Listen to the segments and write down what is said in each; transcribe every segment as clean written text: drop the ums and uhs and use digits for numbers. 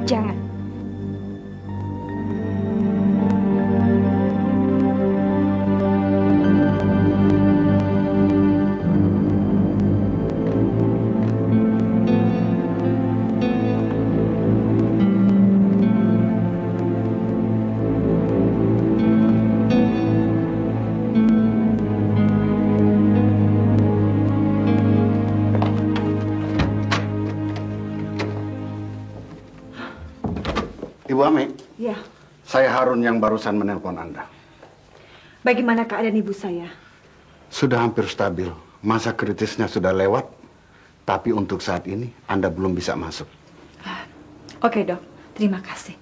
Jangan. Ibu Ami, Ya, saya Harun yang barusan menelpon Anda. bagaimana keadaan ibu saya? Sudah hampir stabil, masa kritisnya sudah lewat, tapi untuk saat ini Anda belum bisa masuk. Oke dok, terima kasih.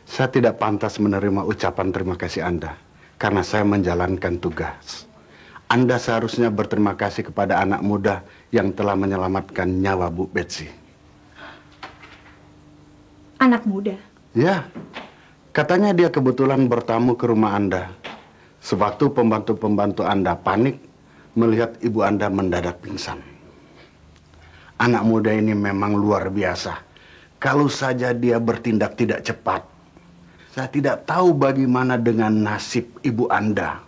Saya tidak pantas menerima ucapan terima kasih Anda, karena saya menjalankan tugas. Anda seharusnya berterima kasih kepada anak muda yang telah menyelamatkan nyawa Bu Betsy. Anak muda? Ya, katanya dia kebetulan bertamu ke rumah Anda. Sewaktu pembantu-pembantu Anda panik melihat ibu Anda mendadak pingsan. Anak muda ini memang luar biasa. Kalau saja dia bertindak tidak cepat. Saya tidak tahu bagaimana dengan nasib ibu Anda.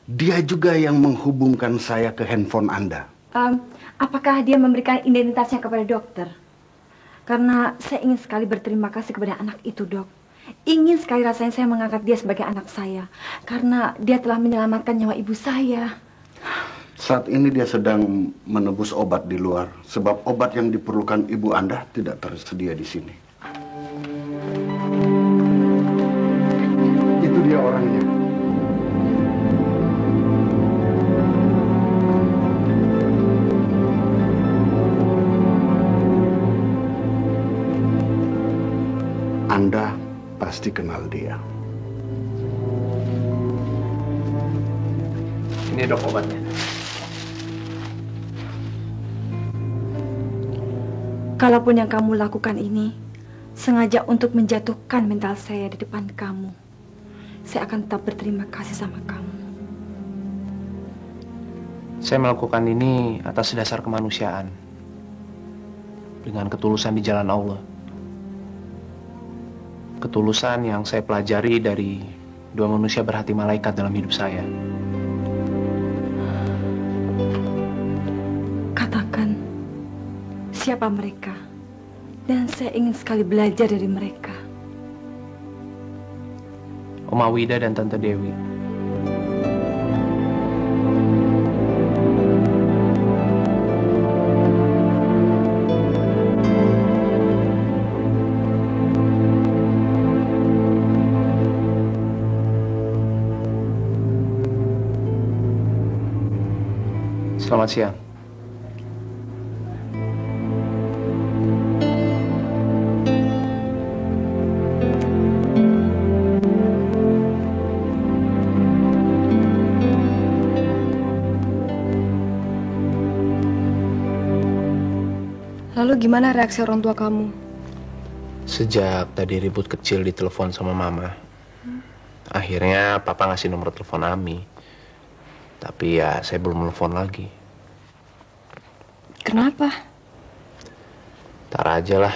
Dia juga yang menghubungkan saya ke handphone Anda. Apakah dia memberikan identitasnya kepada dokter? Karena saya ingin sekali berterima kasih kepada anak itu, dok. Ingin sekali rasanya saya mengangkat dia sebagai anak saya. Karena dia telah menyelamatkan nyawa ibu saya. Saat ini dia sedang menebus obat di luar. Sebab obat yang diperlukan ibu Anda tidak tersedia di sini. Itu dia orangnya. Anda pasti kenal dia. Ini dok obatnya. Kalaupun yang kamu lakukan ini sengaja untuk menjatuhkan mental saya di depan kamu, saya akan tetap berterima kasih sama kamu. Saya melakukan ini atas dasar kemanusiaan. Dengan ketulusan di jalan Allah. Ketulusan yang saya pelajari dari dua manusia berhati malaikat dalam hidup saya. Katakan, siapa mereka? Dan saya ingin sekali belajar dari mereka. Oma Wida dan Tante Dewi. Selamat siang. Lalu gimana reaksi orang tua kamu? Sejak tadi ribut kecil di telepon sama mama, akhirnya papa ngasih nomor telepon Ami. Tapi ya saya belum telepon lagi. Kenapa? Ntar aja lah,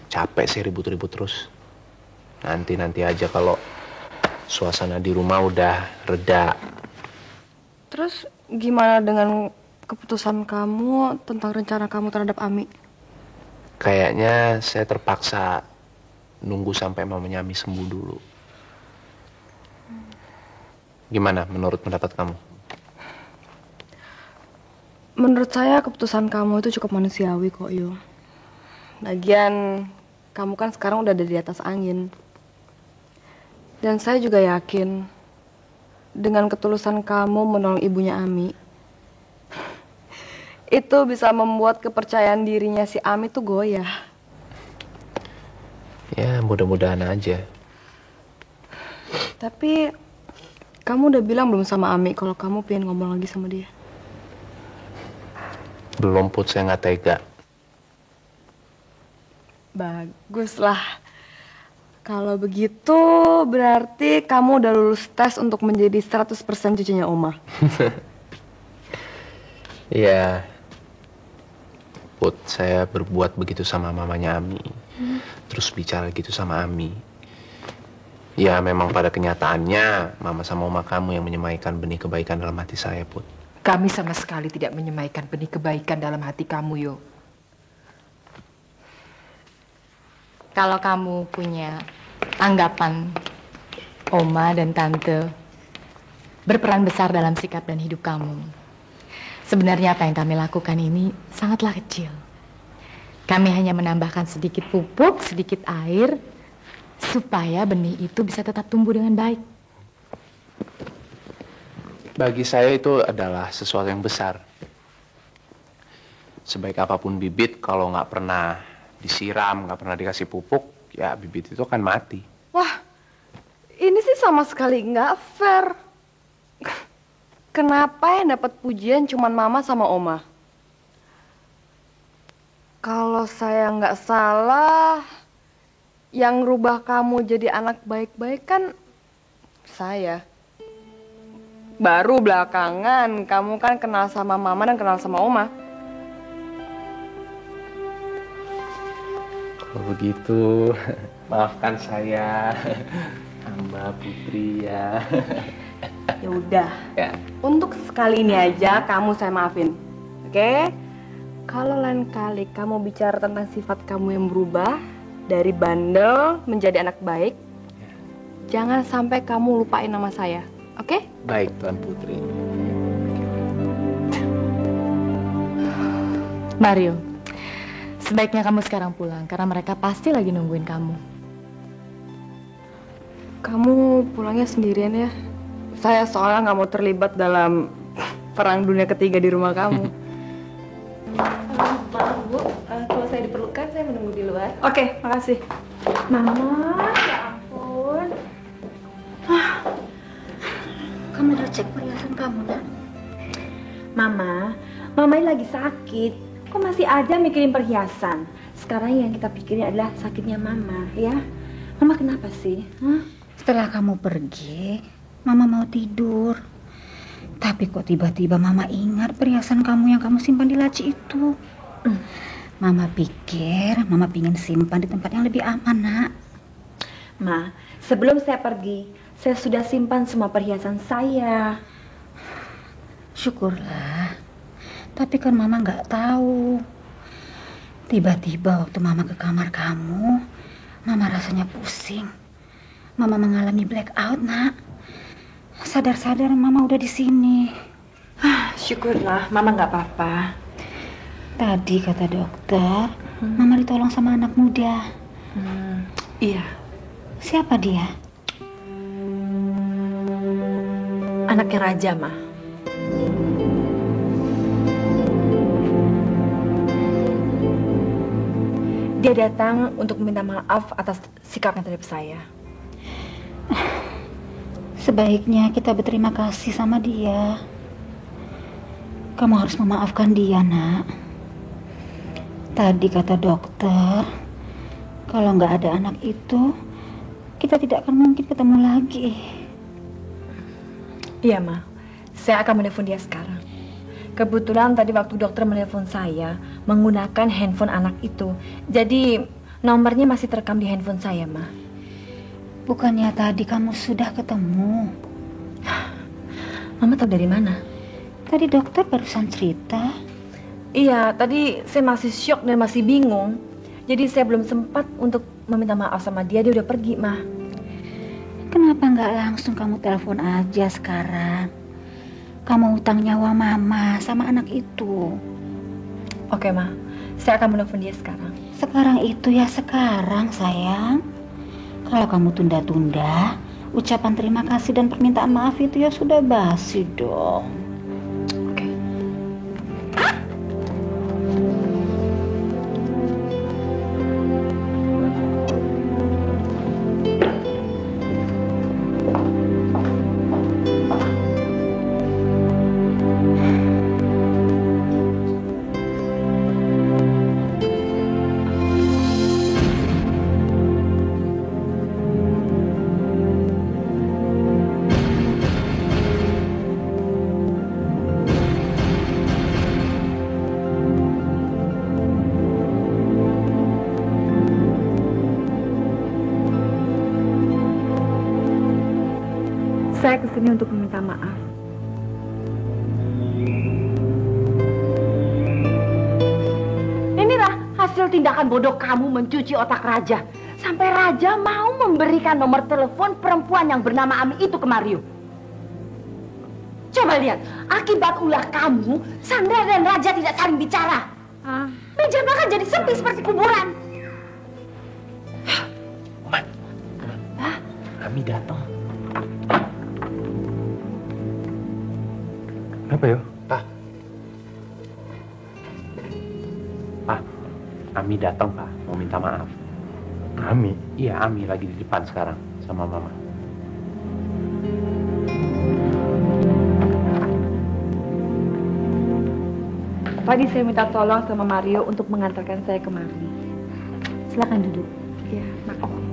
capek sih ribut-ribut terus. Nanti aja kalau suasana di rumah udah reda. Terus gimana dengan keputusan kamu tentang rencana kamu terhadap Ami? Kayaknya saya terpaksa nunggu sampai mamanya Ami sembuh dulu. Gimana menurut pendapat kamu? Menurut saya keputusan kamu itu cukup manusiawi kok, Yo. Lagian kamu kan sekarang udah ada di atas angin. Dan saya juga yakin dengan ketulusan kamu menolong ibunya Ami, itu bisa membuat kepercayaan dirinya si Ami tuh goyah. Ya mudah-mudahan aja. Tapi kamu udah bilang belum sama Ami kalau kamu pengen ngomong lagi sama dia? Belum, Put, saya nggak tega. Baguslah. Kalau begitu berarti kamu udah lulus tes untuk menjadi 100% cucunya Oma. Iya. Put, saya berbuat begitu sama mamanya Ami. Terus bicara gitu sama Ami. Ya memang pada kenyataannya mama sama oma kamu yang menyemaikan benih kebaikan dalam hati saya, Put. Kami sama sekali tidak menyemaikan benih kebaikan dalam hati kamu, Yo. Kalau kamu punya anggapan oma dan tante berperan besar dalam sikap dan hidup kamu, sebenarnya apa yang kami lakukan ini sangatlah kecil. Kami hanya menambahkan sedikit pupuk, sedikit air, supaya benih itu bisa tetap tumbuh dengan baik. Bagi saya itu adalah sesuatu yang besar. Sebaik apapun bibit, kalau nggak pernah disiram, nggak pernah dikasih pupuk, ya bibit itu akan mati. Wah, ini sih sama sekali nggak fair. Kenapa yang dapat pujian cuman mama sama oma? Kalau saya nggak salah, yang rubah kamu jadi anak baik-baik kan saya. Baru belakangan kamu kan kenal sama mama dan kenal sama oma. Kalau begitu, maafkan saya, hamba Putri ya. Ya udah. Ya. Untuk sekali ini aja kamu saya maafin. Oke? Kalau lain kali kamu bicara tentang sifat kamu yang berubah dari bandel menjadi anak baik, jangan sampai kamu lupain nama saya. Oke? Baik, Tuan Putri. Mario, sebaiknya kamu sekarang pulang karena mereka pasti lagi nungguin kamu. Kamu pulangnya sendirian ya? Saya soalnya nggak mau terlibat dalam perang dunia ketiga di rumah kamu. Maaf Bu, kalau saya diperlukan saya menunggu di luar. Oke, makasih. Mama, ya ampun. Kamu udah cek perhiasan kamu, Nak? Mama ini lagi sakit. Kok masih aja mikirin perhiasan? Sekarang yang kita pikirin adalah sakitnya Mama, ya. Mama kenapa sih? Hah? Setelah kamu pergi, Mama mau tidur. Tapi kok tiba-tiba Mama ingat perhiasan kamu yang kamu simpan di laci itu. Mama pikir Mama pingin simpan di tempat yang lebih aman, Nak. Ma, sebelum saya pergi, saya sudah simpan semua perhiasan saya. Syukurlah. Tapi kan Mama nggak tahu. Tiba-tiba waktu Mama ke kamar kamu, Mama rasanya pusing. Mama mengalami blackout, Nak. Sadar-sadar Mama udah di sini. Syukurlah, Mama nggak apa-apa. Tadi kata dokter, Mama ditolong sama anak muda. Iya, Siapa dia? anaknya Raja, Ma. Dia datang untuk meminta maaf atas sikapnya terhadap saya. Sebaiknya kita berterima kasih sama dia. Kamu harus memaafkan dia, Nak. Tadi kata dokter, kalau nggak ada anak itu, kita tidak akan mungkin ketemu lagi. Iya, Ma. Saya akan menelpon dia sekarang. Kebetulan tadi waktu dokter menelpon saya menggunakan handphone anak itu. Jadi nomornya masih terekam di handphone saya, Ma. Bukannya tadi kamu sudah ketemu? Mama tahu dari mana? Tadi dokter barusan cerita. Iya, tadi saya masih syok dan masih bingung. Jadi saya belum sempat untuk meminta maaf sama dia. Dia udah pergi, Ma. Kenapa nggak langsung kamu telepon aja sekarang? Kamu utang nyawa Mama sama anak itu. Oke, Ma. Saya akan menelpon dia sekarang. Sekarang itu ya sekarang, sayang. Kalau kamu tunda-tunda, ucapan terima kasih dan permintaan maaf itu ya sudah basi dong. Oke. Saya kesini untuk meminta maaf. Inilah hasil tindakan bodoh kamu mencuci otak Raja. Sampai Raja mau memberikan nomor telepon perempuan yang bernama Ami itu ke Mario. Coba lihat, akibat ulah kamu, Sandra dan Raja tidak saling bicara. Meja makan jadi sepi seperti kuburan. Ami datang. Kenapa yo? Pak, Ami datang, Pak. Mau minta maaf. Ami? Iya, Ami lagi di depan sekarang sama Mama. Tadi saya minta tolong sama Mario untuk mengantarkan saya kemari. Silakan duduk. Ya, makasih.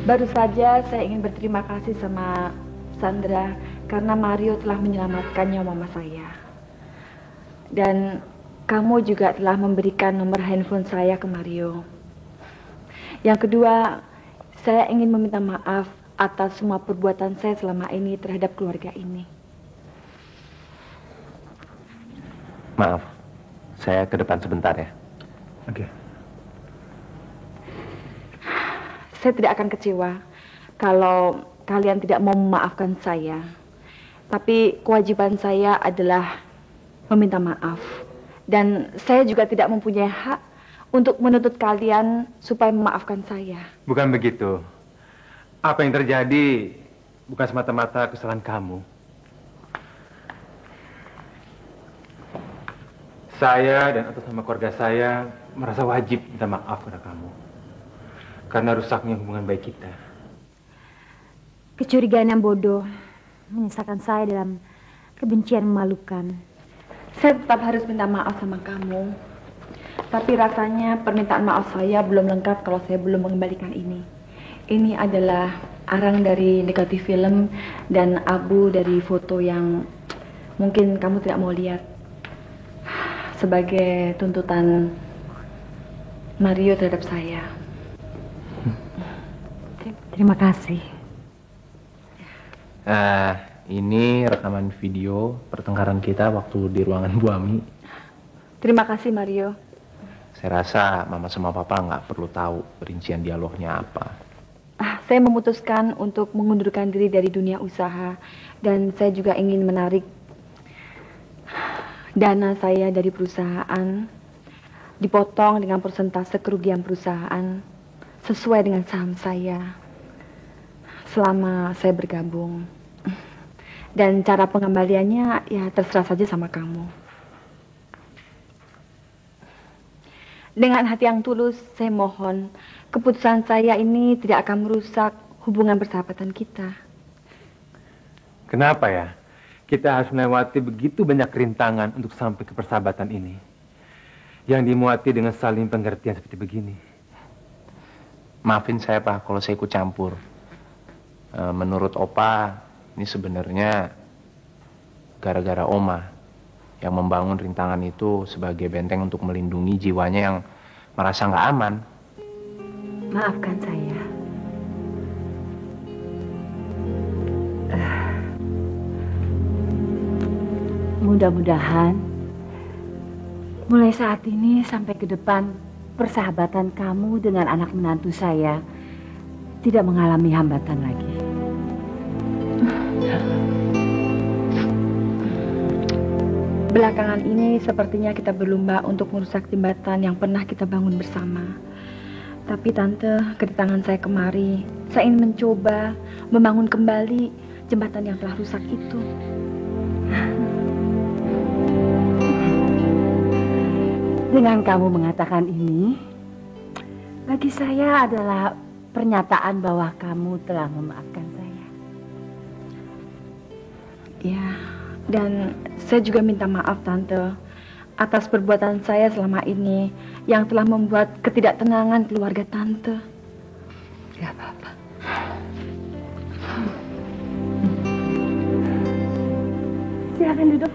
Baru saja saya ingin berterima kasih sama Sandra karena Mario telah menyelamatkan nyawa mama saya. Dan kamu juga telah memberikan nomor handphone saya ke Mario. Yang kedua, saya ingin meminta maaf atas semua perbuatan saya selama ini terhadap keluarga ini. Maaf, saya ke depan sebentar ya. Oke. Saya tidak akan kecewa kalau kalian tidak mau memaafkan saya. Tapi kewajiban saya adalah meminta maaf. Dan saya juga tidak mempunyai hak untuk menuntut kalian supaya memaafkan saya. Bukan begitu. Apa yang terjadi bukan semata-mata kesalahan kamu. Saya dan atas nama keluarga saya merasa wajib minta maaf pada kamu. Karena rusaknya hubungan baik kita. Kecurigaan yang bodoh menyisakan saya dalam kebencian memalukan. Saya tetap harus minta maaf sama kamu. Tapi rasanya permintaan maaf saya belum lengkap kalau saya belum mengembalikan ini. Ini adalah arang dari negatif film dan abu dari foto yang mungkin kamu tidak mau lihat. Sebagai tuntutan Mario terhadap saya. Terima kasih. Ini rekaman video pertengkaran kita waktu di ruangan Bu Ami. Terima kasih Mario. Saya rasa Mama sama Papa nggak perlu tahu rincian dialognya apa. Saya memutuskan untuk mengundurkan diri dari dunia usaha. Dan saya juga ingin menarik dana saya dari perusahaan. Dipotong dengan persentase kerugian perusahaan. Sesuai dengan saham saya. Selama saya bergabung. Dan cara pengembaliannya ya terserah saja sama kamu. Dengan hati yang tulus, saya mohon keputusan saya ini tidak akan merusak hubungan persahabatan kita. Kenapa ya? Kita harus melewati begitu banyak rintangan untuk sampai ke persahabatan ini. Yang dimuati dengan saling pengertian seperti begini. Maafin saya Pak kalau saya ikut campur. Menurut Opa, ini sebenarnya gara-gara Oma yang membangun rintangan itu sebagai benteng untuk melindungi jiwanya yang merasa nggak aman. Maafkan saya. Mudah-mudahan mulai saat ini sampai ke depan persahabatan kamu dengan anak menantu saya tidak mengalami hambatan lagi. Belakangan ini sepertinya kita berlomba untuk merusak jembatan yang pernah kita bangun bersama. Tapi Tante, kedatangan saya kemari, saya ingin mencoba membangun kembali jembatan yang telah rusak itu. Dengan kamu mengatakan ini, bagi saya adalah pernyataan bahwa kamu telah memaafkan saya. Ya, dan saya juga minta maaf Tante atas perbuatan saya selama ini yang telah membuat ketidaktenangan keluarga Tante. Gak apa-apa. Silakan duduk.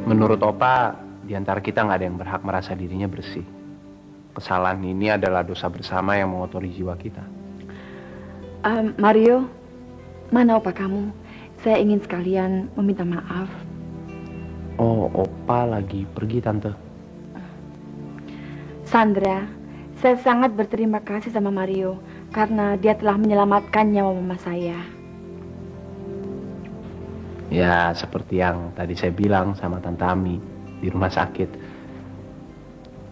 Menurut Opa, Di antara kita nggak ada yang berhak merasa dirinya bersih. Kesalahan ini adalah dosa bersama yang mengotori jiwa kita. Mario, mana opa kamu? Saya ingin sekalian meminta maaf. Oh, opa lagi pergi, Tante. Sandra, saya sangat berterima kasih sama Mario karena dia telah menyelamatkan nyawa mama saya. Ya, seperti yang tadi saya bilang sama Tante Ami di rumah sakit,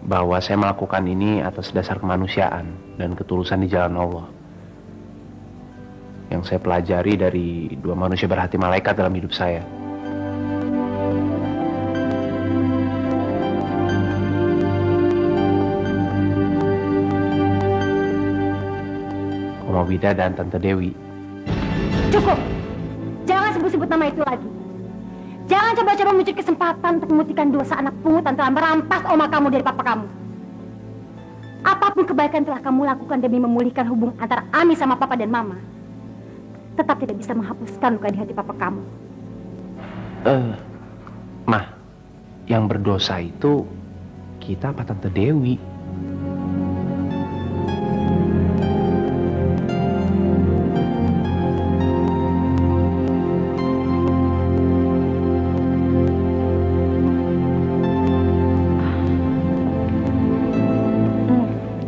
bahwa saya melakukan ini atas dasar kemanusiaan dan ketulusan di jalan Allah. Yang saya pelajari dari dua manusia berhati malaikat dalam hidup saya. Oma Wida dan Tante Dewi. Cukup. Jangan sebut-sebut nama itu lagi. Jangan coba-coba mencuri kesempatan untuk memutihkan dosa anak pungut dan telah merampas oma kamu dari papa kamu. Apapun kebaikan telah kamu lakukan demi memulihkan hubungan antara Ami sama papa dan mama, tetap tidak bisa menghapuskan luka di hati papa kamu. Mah, yang berdosa itu kita apa Tante Dewi?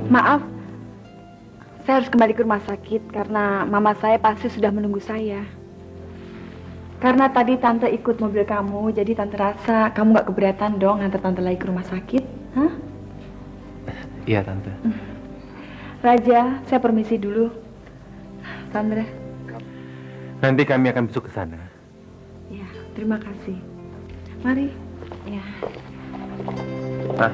Maaf, saya harus kembali ke rumah sakit karena mama saya pasti sudah menunggu saya. Karena tadi tante ikut mobil kamu, jadi tante rasa kamu gak keberatan dong ngantar tante lagi ke rumah sakit, hah? Iya, Tante. Raja, saya permisi dulu. Sandra. Nanti kami akan besok ke sana. Ya, terima kasih. Mari. Ya. Pak.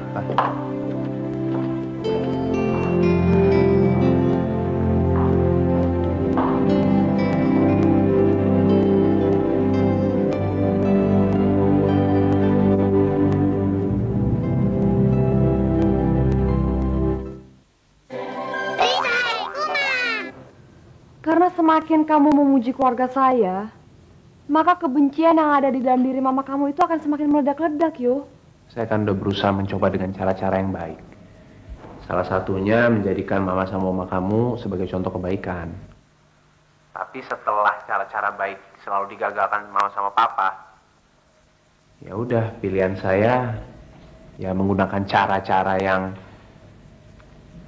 Karena semakin kamu memuji keluarga saya, maka kebencian yang ada di dalam diri mama kamu itu akan semakin meledak-ledak, yo. Saya akan udah berusaha mencoba dengan cara-cara yang baik. Salah satunya menjadikan mama sama mama kamu sebagai contoh kebaikan. Tapi setelah cara-cara baik selalu digagalkan mama sama papa, ya udah pilihan saya ya menggunakan cara-cara yang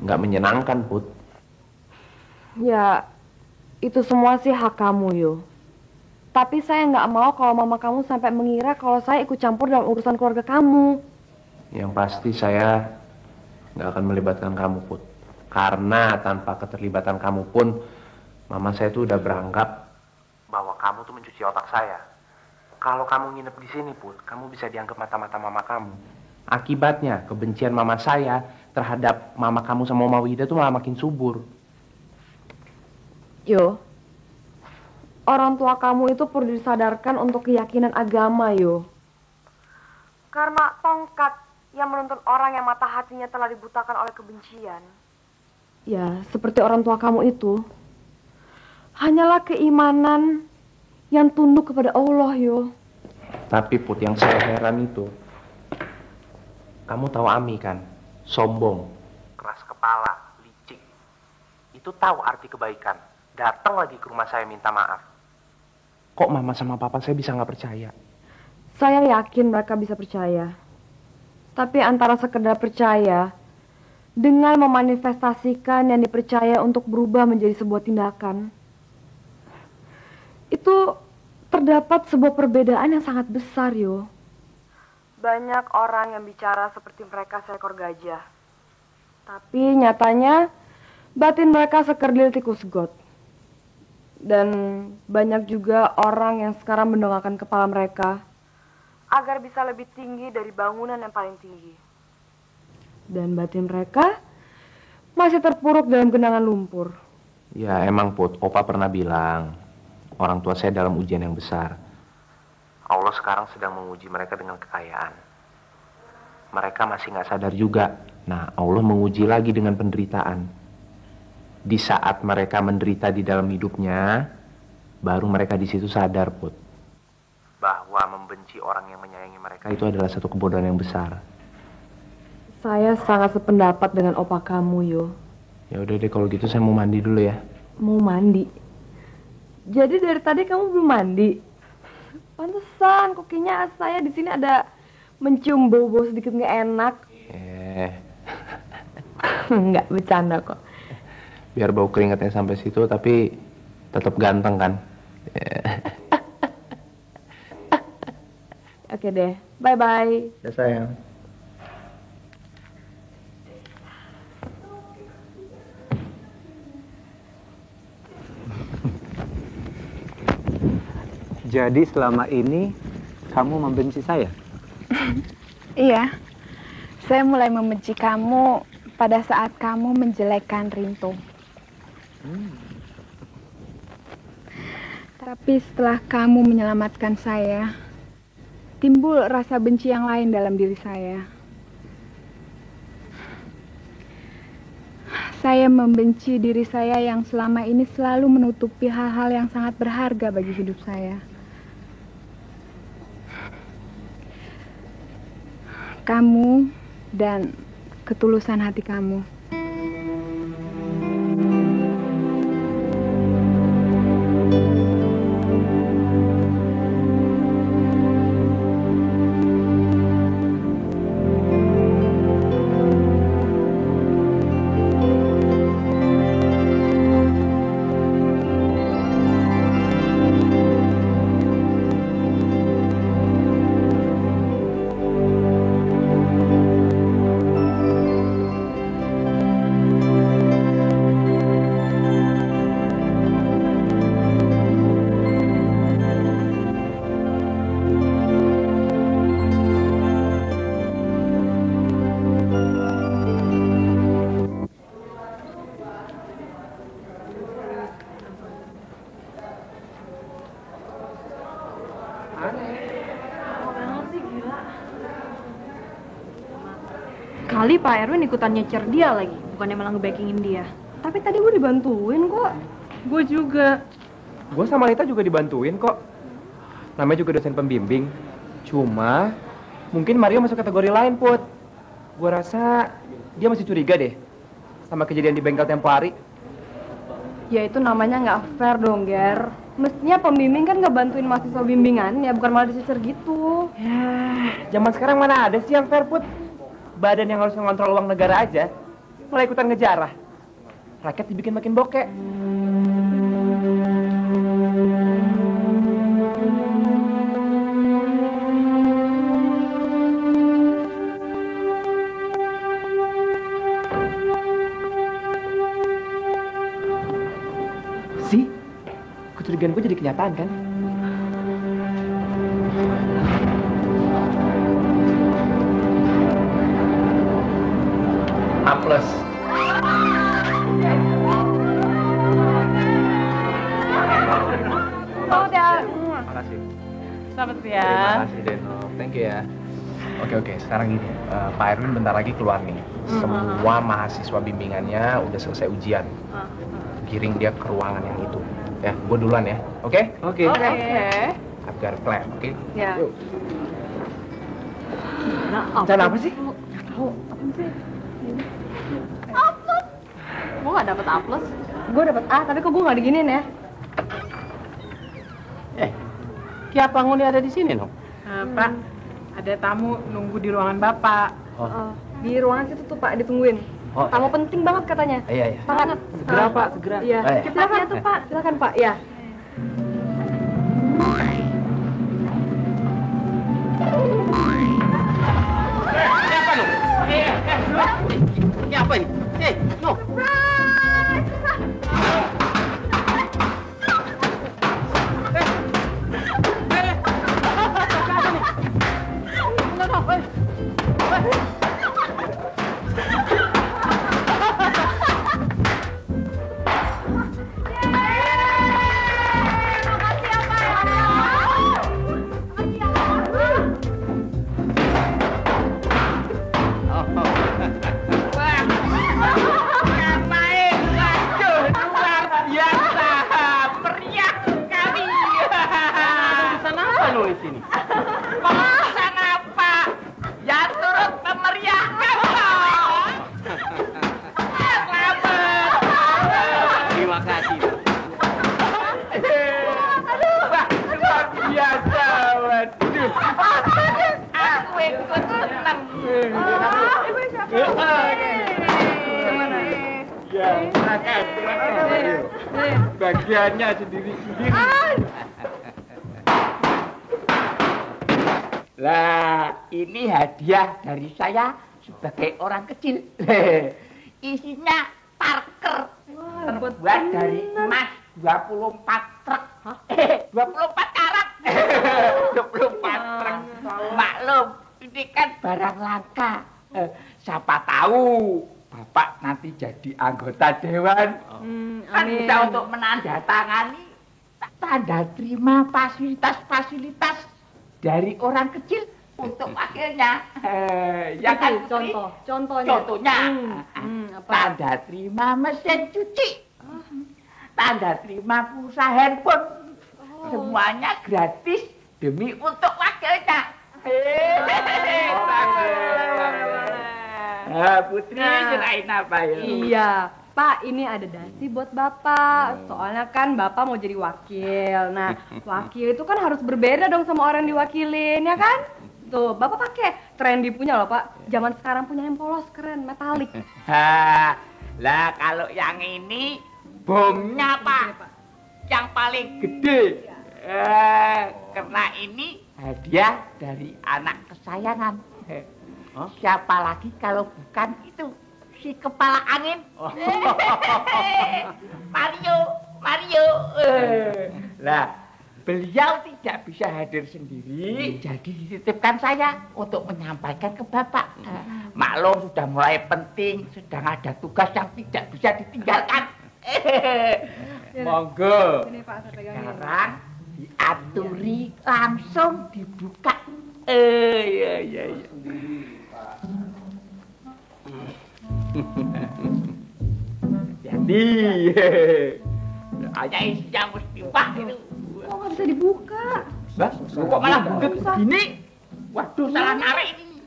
nggak menyenangkan, Put. Ya, itu semua sih hak kamu, yo. Tapi saya nggak mau kalau mama kamu sampai mengira kalau saya ikut campur dalam urusan keluarga kamu. Yang pasti saya nggak akan melibatkan kamu, Put. Karena tanpa keterlibatan kamu pun, mama saya tuh udah beranggap bahwa kamu tuh mencuci otak saya. Kalau kamu nginep di sini, Put, kamu bisa dianggap mata-mata mama kamu. Akibatnya, kebencian mama saya terhadap mama kamu sama Oma Wida tuh malah makin subur. Yo, orang tua kamu itu perlu disadarkan untuk keyakinan agama, yo. Karena tongkat yang menuntun orang yang mata hatinya telah dibutakan oleh kebencian. Ya, seperti orang tua kamu itu. Hanyalah keimanan yang tunduk kepada Allah, yo. Tapi Put, yang saya heran itu, kamu tahu Ami kan? Sombong, keras kepala, licik. Itu tahu arti kebaikan. Datang lagi ke rumah saya minta maaf. Kok mama sama papa saya bisa nggak percaya? Saya yakin mereka bisa percaya. Tapi antara sekedar percaya dengan memanifestasikan yang dipercaya untuk berubah menjadi sebuah tindakan, itu terdapat sebuah perbedaan yang sangat besar, yo. Banyak orang yang bicara seperti mereka seekor gajah. Tapi nyatanya batin mereka sekerdil tikus got. Dan banyak juga orang yang sekarang mendongakkan kepala mereka agar bisa lebih tinggi dari bangunan yang paling tinggi. Dan batin mereka masih terpuruk dalam genangan lumpur. Ya emang, Put, Opa pernah bilang orang tua saya dalam ujian yang besar. Allah sekarang sedang menguji mereka dengan kekayaan. Mereka masih nggak sadar juga. Nah, Allah menguji lagi dengan penderitaan. Di saat mereka menderita di dalam hidupnya, baru mereka di situ sadar, Put. bahwa membenci orang yang menyayangi mereka itu adalah satu kebodohan yang besar. Saya sangat sependapat dengan opa kamu, Yo. Ya udah deh, kalau gitu saya mau mandi dulu ya. Mau mandi? Jadi dari tadi kamu belum mandi? Pantesan, kok kayaknya saya di sini ada mencium bau-bau sedikit nggak enak. Nggak bercanda kok. Biar bau keringatnya sampai situ, tapi tetap ganteng kan? Oke deh, bye-bye. Ya sayang. Jadi selama ini kamu membenci saya? Iya, saya mulai membenci kamu pada saat kamu menjelekkan Rinto. Tapi setelah kamu menyelamatkan saya, timbul rasa benci yang lain dalam diri saya. Saya membenci diri saya yang selama ini selalu menutupi hal-hal yang sangat berharga bagi hidup saya. Kamu dan ketulusan hati kamu. Kali Pak Erwin ikutan nyecer dia lagi, bukannya malah nge-backingin dia. Tapi tadi gue dibantuin kok. Gue juga. Gue sama Lita juga dibantuin kok. Namanya juga dosen pembimbing. Cuma mungkin Mario masuk kategori lain, Put. Gue rasa dia masih curiga deh sama kejadian di bengkel tempo hari. Ya itu namanya nggak fair dong, Ger. Mestinya pembimbing kan nggak bantuin mahasiswa bimbingan, ya bukan malah dicecer gitu. Ya, zaman sekarang mana ada sih yang fair, Put? Badan yang harus mengontrol uang negara aja malah ikutan ngejarah. Rakyat dibikin makin bokek. Sih, kecurigaan gue jadi kenyataan kan? A+. Selamat ya. Makasih. Selamat ya. Terima kasih, Deno. Thank you ya. Oke, sekarang gini, Pak Erwin bentar lagi keluar nih. Semua mahasiswa bimbingannya udah selesai ujian. Giring dia ke ruangan yang itu. Ya, gue duluan ya. Oke? Oke. I've got a plan, oke? Ya. Yuk. Rencana apa sih? Gue gak dapet A+. Gue dapet A, tapi kok gue gak diginiin ya? Siapa nguni ada di sini, no? Pak, ada tamu nunggu di ruangan Bapak. Di ruangan situ tuh Pak, ditungguin. Tamu penting banget katanya. Iya. Banget. Segera, Pak, segera. Iya. Silakan ya tuh Pak, silakan Pak. Ya. Siapa, no? Siapa ini? No. nulis ini? Pemesan apa? Ya turut memeriahkan toh. Selamat. Terima kasih. Wah, luar biasa. Waduh. Aku ikut senang. Ibu siapa? Ya, silakan. Bagiannya sendiri-sendiri. Lah, ini hadiah dari saya sebagai orang kecil. Isinya parker. Terbuat dari emas 24 truk. 24 karat. 24 truk. Maklum, ini kan barang langka. Siapa tahu Bapak nanti jadi anggota dewan. Kan bisa untuk menandatangani tanda terima fasilitas-fasilitas dari orang kecil untuk wakilnya. Ya kan, contohnya. Tanda terima mesin cuci. Tanda terima pulsa handphone. Semuanya gratis demi untuk wakilnya. Putri, cerain apa ya? Iya, Pak, ini ada dasi buat Bapak. Soalnya kan Bapak mau jadi wakil. Nah, wakil itu kan harus berbeda dong sama orang yang diwakilin, ya kan? Tuh, Bapak pakai trendy punya loh, Pak. Zaman sekarang punya yang polos, keren, metalik. Lah, kalau yang ini bomnya, Pak. Yang paling gede. Karena ini hadiah dari anak kesayangan. Siapa lagi kalau bukan itu si kepala angin. Mario. Lah, beliau tidak bisa hadir sendiri, jadi dititipkan saya untuk menyampaikan ke Bapak. Maklum sudah mulai penting, sedang ada tugas yang tidak bisa ditinggalkan. Monggo. Sekarang diaturi langsung dibuka. Iya. Jadi, hanya isinya mesti wah itu. Kok nggak bisa dibuka? Lah, kok malah buka begini? Waduh, salah narik ini.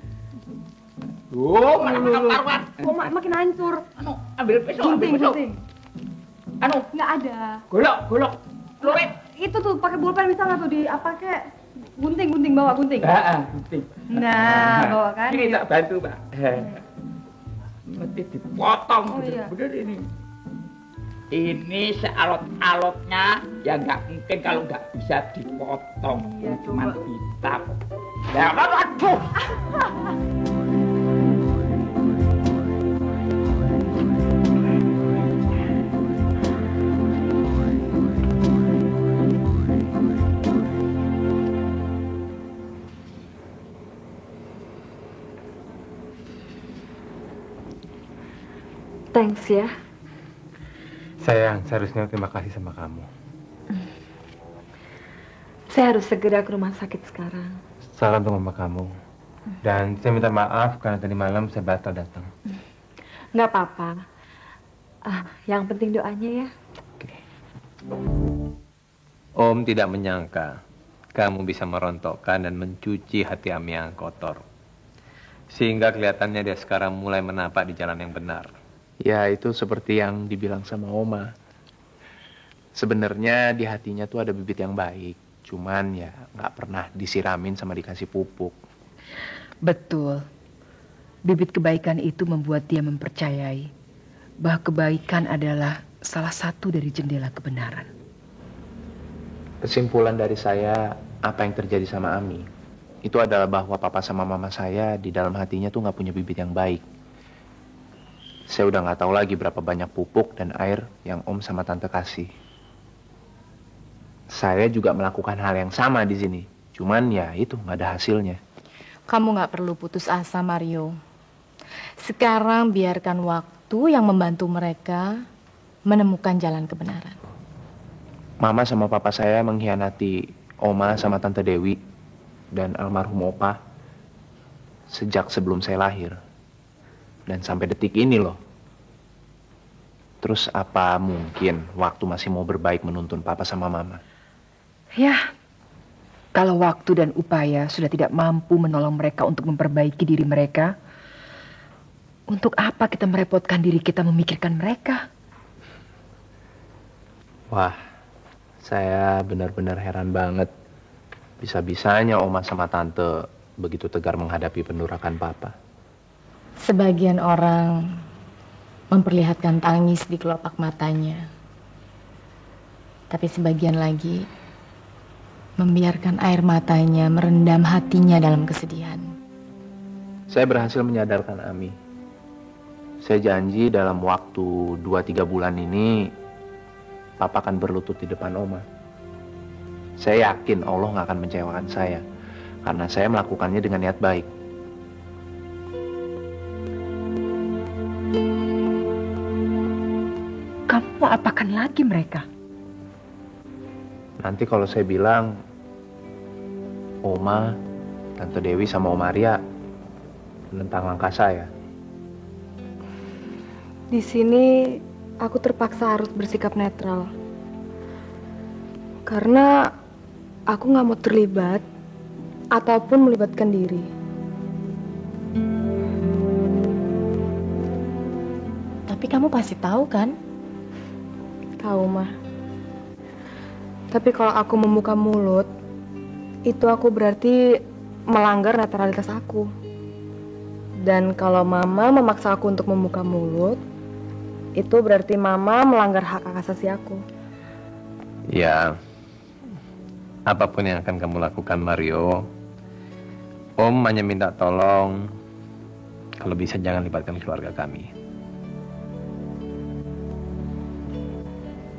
Malah karuan. Kok makin hancur? Ambil pisau. Gunting. Nggak ada. Golok. Lurit. Itu tuh pakai pulpen bisa nggak tuh di apa kek? Gunting, bawa gunting. Gunting. Nah, bawa kan. Ini tak bantu, Pak. Mesti dipotong. Iya. Bener ini. Ini sealot-alotnya ya nggak mungkin kalau nggak bisa dipotong. Iya, cuma hitam. Ya, aduh. Thanks ya. Sayang, seharusnya terima kasih sama kamu. Saya harus segera ke rumah sakit sekarang. Salam untuk mama kamu. Dan saya minta maaf karena tadi malam saya batal datang. Nggak apa-apa. Yang penting doanya ya. Oke. Om tidak menyangka kamu bisa merontokkan dan mencuci hati Ami yang kotor. Sehingga kelihatannya dia sekarang mulai menapak di jalan yang benar. Ya, itu seperti yang dibilang sama Oma. Sebenarnya di hatinya tuh ada bibit yang baik. Cuman ya nggak pernah disiramin sama dikasih pupuk. Betul. Bibit kebaikan itu membuat dia mempercayai bahwa kebaikan adalah salah satu dari jendela kebenaran. Kesimpulan dari saya, apa yang terjadi sama Ami, itu adalah bahwa papa sama mama saya di dalam hatinya tuh nggak punya bibit yang baik. Saya udah nggak tahu lagi berapa banyak pupuk dan air yang Om sama Tante kasih. Saya juga melakukan hal yang sama di sini. Cuman ya itu nggak ada hasilnya. Kamu nggak perlu putus asa, Mario. Sekarang biarkan waktu yang membantu mereka menemukan jalan kebenaran. Mama sama papa saya mengkhianati Oma sama Tante Dewi dan almarhum Opa sejak sebelum saya lahir. Dan sampai detik ini loh. Terus apa mungkin waktu masih mau berbaik menuntun papa sama mama? Ya, Kalau waktu dan upaya sudah tidak mampu menolong mereka untuk memperbaiki diri mereka, untuk apa kita merepotkan diri kita memikirkan mereka? Wah, saya benar-benar heran banget. Bisa-bisanya Oma sama Tante begitu tegar menghadapi pendurakan Papa. Sebagian orang memperlihatkan tangis di kelopak matanya. Tapi sebagian lagi membiarkan air matanya merendam hatinya dalam kesedihan. Saya berhasil menyadarkan Ami. Saya janji dalam waktu 2-3 bulan ini Papa akan berlutut di depan Oma. Saya yakin Allah nggak akan mengecewakan saya karena saya melakukannya dengan niat baik. Kamu mau apakan lagi mereka? Nanti kalau saya bilang Oma, Tante Dewi sama Om Arya menentang langkah saya. Di sini aku terpaksa harus bersikap netral. Karena aku nggak mau terlibat ataupun melibatkan diri. Tapi kamu pasti tahu kan? Tahu, Mah. Tapi kalau aku membuka mulut, itu aku berarti melanggar netralitas aku. Dan kalau Mama memaksa aku untuk membuka mulut, itu berarti Mama melanggar hak asasi aku. Ya, apapun yang akan kamu lakukan, Mario, Om hanya minta tolong, kalau bisa jangan libatkan keluarga kami.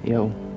Ya, Om.